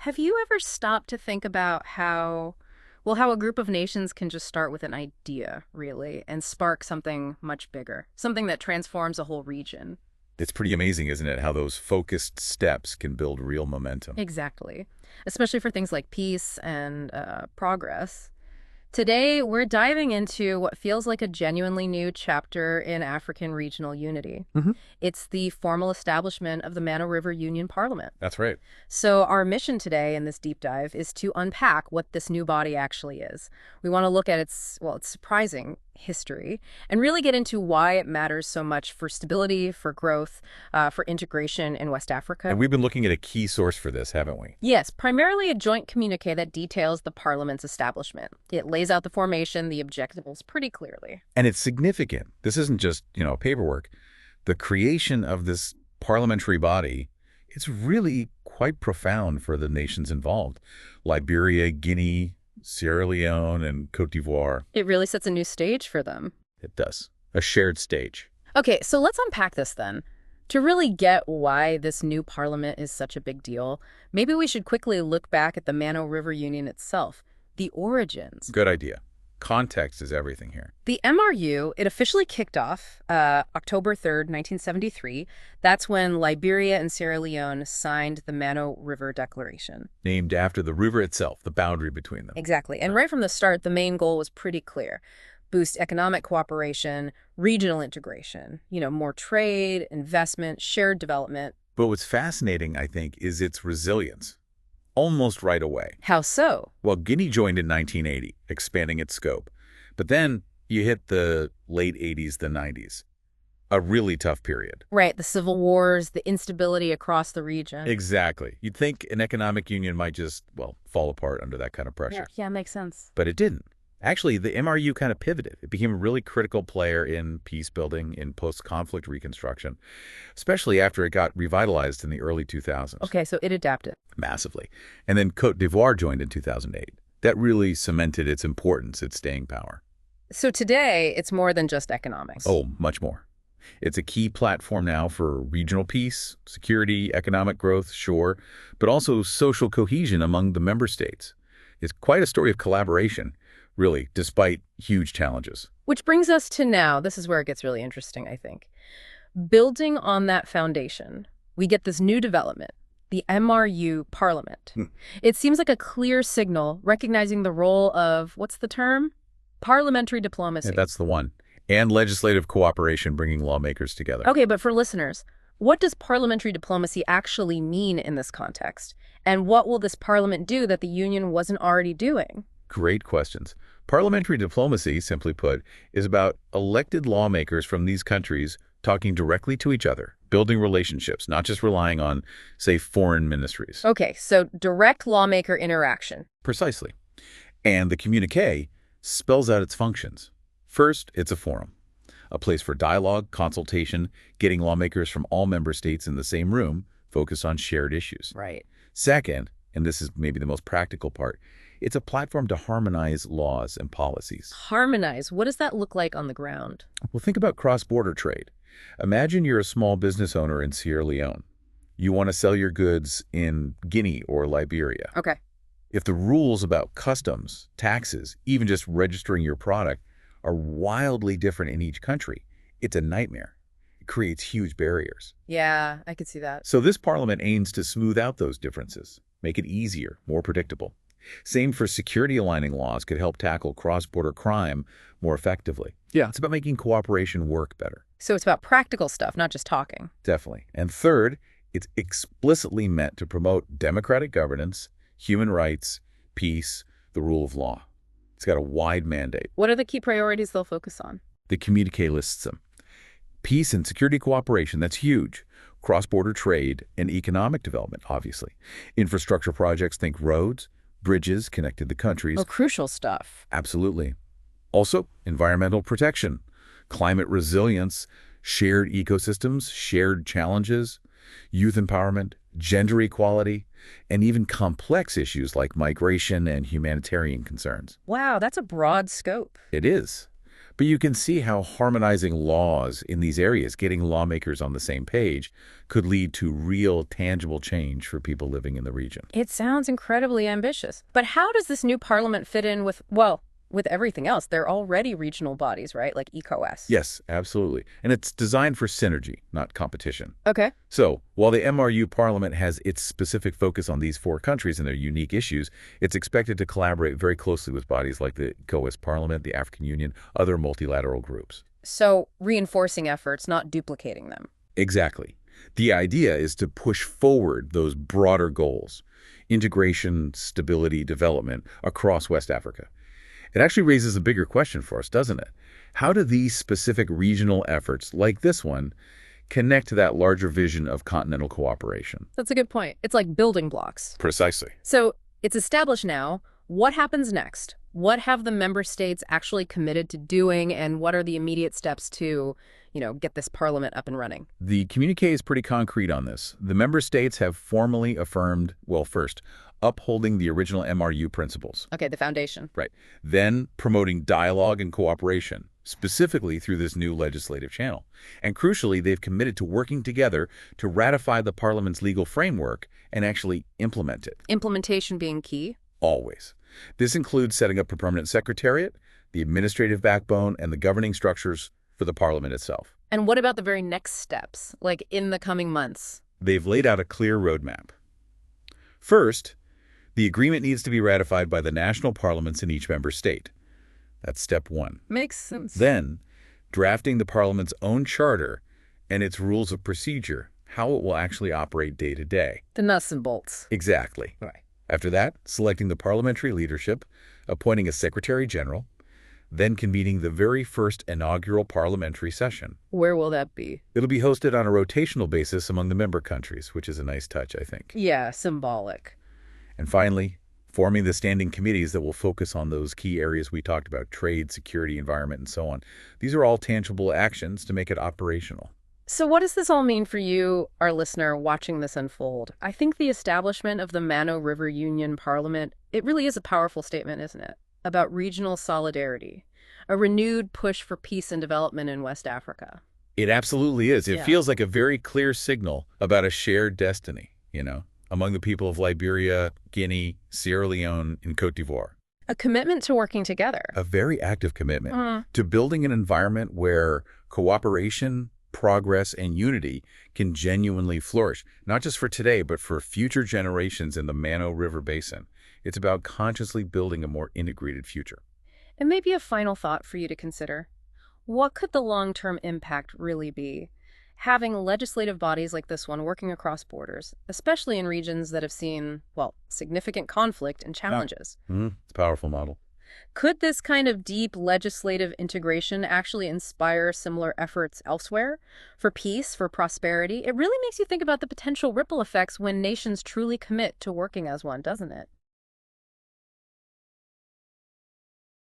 Have you ever stopped to think about how a group of nations can just start with an idea, really, and spark something much bigger, something that transforms a whole region? It's pretty amazing, isn't it, how those focused steps can build real momentum. Exactly. Especially for things like peace and progress. Today, we're diving into what feels like a genuinely new chapter in African regional unity. hmm It's the formal establishment of the Mano River Union Parliament. That's right. So our mission today in this deep dive is to unpack what this new body actually is. We want to look at its surprising history and really get into why it matters so much for stability, for growth, for integration in West Africa. And we've been looking at a key source for this, haven't we? Yes, primarily a joint communiqué that details the parliament's establishment. It lays out the formation, the objectives pretty clearly. And it's significant. This isn't just, paperwork. The creation of this parliamentary body, it's really quite profound for the nations involved. Liberia, Guinea, Sierra Leone, and Côte d'Ivoire. It really sets a new stage for them. It does. A shared stage. Okay, so let's unpack this then. To really get why this new parliament is such a big deal, maybe we should quickly look back at the Mano River Union itself, the origins. Good idea. Context is everything here. The MRU, it officially kicked off October 3rd, 1973. That's when Liberia and Sierra Leone signed the Mano River Declaration. Named after the river itself, the boundary between them. Exactly. And right from the start, the main goal was pretty clear. Boost economic cooperation, regional integration, more trade, investment, shared development. But what's fascinating, I think, is its resilience. Almost right away. How so? Well, Guinea joined in 1980, expanding its scope. But then you hit the late 80s, the 90s. A really tough period. Right, the civil wars, the instability across the region. Exactly. You'd think an economic union might just, fall apart under that kind of pressure. Yeah, makes sense. But it didn't. Actually, the MRU kind of pivoted. It became a really critical player in peace building, in post-conflict reconstruction, especially after it got revitalized in the early 2000s. Okay, so it adapted. Massively. And then Côte d'Ivoire joined in 2008. That really cemented its importance, its staying power. So today, it's more than just economics. Oh, much more. It's a key platform now for regional peace, security, economic growth, sure, but also social cohesion among the member states. It's quite a story of collaboration, really, despite huge challenges. Which brings us to now. This is where it gets really interesting, I think. Building on that foundation, we get this new development, the MRU Parliament. It seems like a clear signal recognizing the role of, what's the term? Parliamentary diplomacy. Yeah, that's the one. And legislative cooperation, bringing lawmakers together. Okay, but for listeners, what does parliamentary diplomacy actually mean in this context? And what will this parliament do that the union wasn't already doing? Great questions. Parliamentary diplomacy, simply put, is about elected lawmakers from these countries talking directly to each other, building relationships, not just relying on, say, foreign ministries. Okay, so direct lawmaker interaction. Precisely. And the communiqué spells out its functions. First, it's a forum, a place for dialogue, consultation, getting lawmakers from all member states in the same room, focused on shared issues. Right. Second, and this is maybe the most practical part, it's a platform to harmonize laws and policies. Harmonize. What does that look like on the ground? Well, think about cross-border trade. Imagine you're a small business owner in Sierra Leone. You want to sell your goods in Guinea or Liberia. Okay. If the rules about customs, taxes, even just registering your product are wildly different in each country, it's a nightmare. It creates huge barriers. Yeah, I could see that. So this parliament aims to smooth out those differences, make it easier, more predictable. Same for security aligning laws could help tackle cross-border crime more effectively. Yeah. It's about making cooperation work better. So it's about practical stuff, not just talking. Definitely. And third, it's explicitly meant to promote democratic governance, human rights, peace, the rule of law. It's got a wide mandate. What are the key priorities they'll focus on? The communiqué lists them. Peace and security cooperation, that's huge. Cross-border trade and economic development, obviously. Infrastructure projects, think roads, bridges connected the countries. Oh, crucial stuff. Absolutely. Also, environmental protection, climate resilience, shared ecosystems, shared challenges, youth empowerment, gender equality, and even complex issues like migration and humanitarian concerns. Wow, that's a broad scope. It is. But you can see how harmonizing laws in these areas, getting lawmakers on the same page, could lead to real, tangible change for people living in the region. It sounds incredibly ambitious. But how does this new parliament fit in with, well, with everything else? They're already regional bodies, right? Like ECOWAS. Yes, absolutely. And it's designed for synergy, not competition. Okay. So, while the MRU Parliament has its specific focus on these four countries and their unique issues, it's expected to collaborate very closely with bodies like the ECOWAS Parliament, the African Union, other multilateral groups. So reinforcing efforts, not duplicating them. Exactly. The idea is to push forward those broader goals: integration, stability, development across West Africa. It actually raises a bigger question for us, doesn't it? How do these specific regional efforts, like this one, connect to that larger vision of continental cooperation? That's a good point. It's like building blocks. Precisely. So it's established now. What happens next? What have the member states actually committed to doing, and what are the immediate steps to, get this parliament up and running? The communiqué is pretty concrete on this. The member states have formally affirmed, well, first, upholding the original MRU principles. Okay, the foundation. Right. Then promoting dialogue and cooperation, specifically through this new legislative channel. And crucially, they've committed to working together to ratify the Parliament's legal framework and actually implement it. Implementation being key? Always. This includes setting up a permanent secretariat, the administrative backbone, and the governing structures for the Parliament itself. And what about the very next steps, like in the coming months? They've laid out a clear roadmap. First, the agreement needs to be ratified by the national parliaments in each member state. That's step one. Makes sense. Then, drafting the Parliament's own charter and its rules of procedure, how it will actually operate day to day. The nuts and bolts. Exactly. Right. After that, selecting the parliamentary leadership, appointing a secretary general, then convening the very first inaugural parliamentary session. Where will that be? It'll be hosted on a rotational basis among the member countries, which is a nice touch, I think. Yeah, symbolic. And finally, forming the standing committees that will focus on those key areas we talked about: trade, security, environment, and so on. These are all tangible actions to make it operational. So what does this all mean for you, our listener, watching this unfold? I think the establishment of the Mano River Union Parliament, it really is a powerful statement, isn't it? About regional solidarity, a renewed push for peace and development in West Africa. It absolutely is. It Yeah. feels like a very clear signal about a shared destiny, among the people of Liberia, Guinea, Sierra Leone, and Côte d'Ivoire. A commitment to working together. A very active commitment to building an environment where cooperation, progress, and unity can genuinely flourish, not just for today, but for future generations in the Mano River Basin. It's about consciously building a more integrated future. And maybe a final thought for you to consider. What could the long-term impact really be? Having legislative bodies like this one working across borders, especially in regions that have seen, significant conflict and challenges. It's a powerful model. Could this kind of deep legislative integration actually inspire similar efforts elsewhere? For peace, for prosperity? It really makes you think about the potential ripple effects when nations truly commit to working as one, doesn't it?